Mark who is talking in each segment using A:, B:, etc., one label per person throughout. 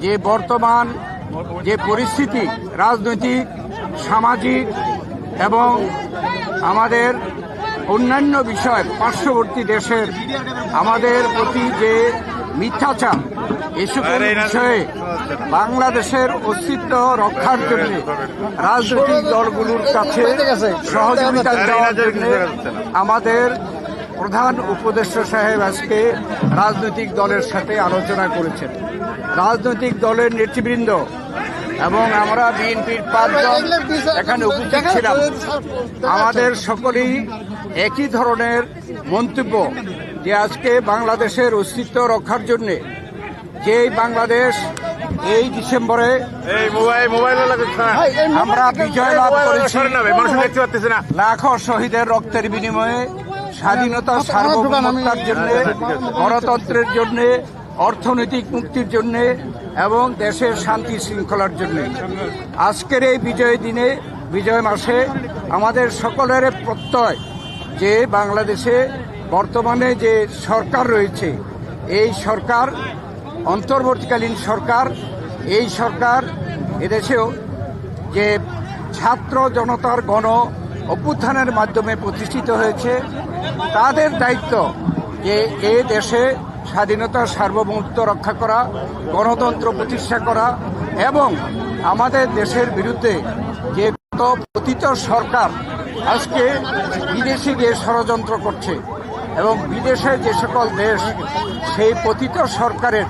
A: যে বর্তমান যে পরিস্থিতি রাজনৈতিক, সামাজিক এবং আমাদের অন্যান্য বিষয় পার্শ্ববর্তী দেশের আমাদের প্রতি যে মিথ্যাচার, এসব বিষয়ে বাংলাদেশের অস্তিত্ব রক্ষার জন্য রাজনৈতিক দলগুলোর কাছে সহযোগিতা দেওয়ার জন্য আমাদের প্রধান উপদেষ্টা সাহেব আজকে রাজনৈতিক দলের সাথে আলোচনা করেছেন। রাজনৈতিক দলের নেতৃবৃন্দ এবং আমরা বিএনপির 5 জন এখানে উপস্থিত ছিলাম। আমাদের সকলেই একই ধরনের মন্তব্য যে আজকে বাংলাদেশের অস্তিত্ব রক্ষার জন্য যেই বাংলাদেশ এই ডিসেম্বরে আমরা বিজয় লাভ করেছি, লাখো শহীদের রক্তের বিনিময়ে স্বাধীনতা, সার্বভৌমত্বের জন্য, গণতন্ত্রের জন্য, অর্থনৈতিক মুক্তির জন্য এবং দেশের শান্তি শৃঙ্খলার জন্য আজকের এই বিজয় দিনে, বিজয় মাসে আমাদের সকলের প্রত্যয় যে বাংলাদেশে বর্তমানে যে সরকার রয়েছে, এই সরকার অন্তর্বর্তীকালীন সরকার, এই সরকার এদেশেও যে ছাত্র জনতার গণ অভ্যুত্থানের মাধ্যমে প্রতিষ্ঠিত হয়েছে, তাদের দায়িত্ব যে এ দেশে স্বাধীনতা, সার্বভৌমত্ব রক্ষা করা, গণতন্ত্র প্রতিষ্ঠা করা এবং আমাদের দেশের বিরুদ্ধে যে পতিত সরকার আজকে বিদেশে গিয়ে ষড়যন্ত্র করছে এবং বিদেশে যে সকল দেশ সেই পতিত সরকারের,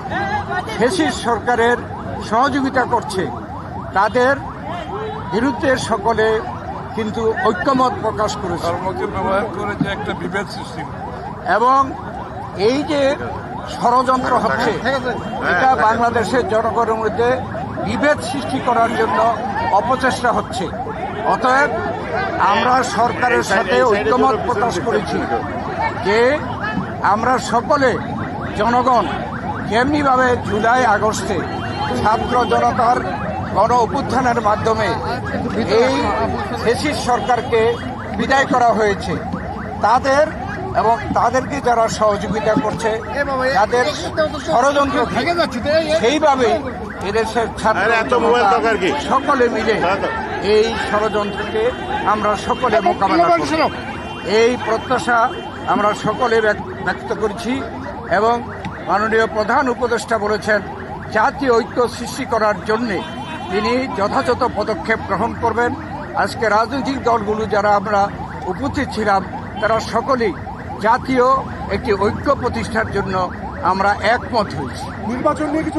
A: ফ্যাসিস্ট সরকারের সহযোগিতা করছে, তাদের বিরুদ্ধে সকলে কিন্তু ঐক্যমত প্রকাশ করেছে
B: একটা বিভেদ সৃষ্টি
A: এবং এই যে ষড়যন্ত্র হচ্ছে এটা বাংলাদেশের জনগণের মধ্যে বিভেদ সৃষ্টি করার জন্য অপচেষ্টা হচ্ছে। অতএব আমরা সরকারের সাথে ঐক্যমত প্রকাশ করেছি যে আমরা সকলে জনগণ যেমনিভাবে জুলাই আগস্টে ছাত্র জনতার গণ অভ্যুত্থানের মাধ্যমে এই ফ্যাসিস্ট সরকারকে বিদায় করা হয়েছে, তাদের এবং তাদেরকে যারা সহযোগিতা করছে, যাদের ষড়যন্ত্র সেইভাবেই এদেশের ছাত্র সকলে মিলে এই ষড়যন্ত্রকে আমরা সকলে মোকাবেলা করব, এই প্রত্যাশা আমরা সকলে ব্যক্ত করছি। এবং মাননীয় প্রধান উপদেষ্টা বলেছেন জাতীয় ঐক্য সৃষ্টি করার জন্যে তিনি যথাযথ পদক্ষেপ গ্রহণ করবেন। আজকে রাজনৈতিক দলগুলো যারা আমরা উপস্থিত ছিলাম তারা সকলেই জাতীয় একটি ঐক্য প্রতিষ্ঠার জন্য আমরা একমত হয়েছি।
B: নির্বাচন নিয়ে কিছু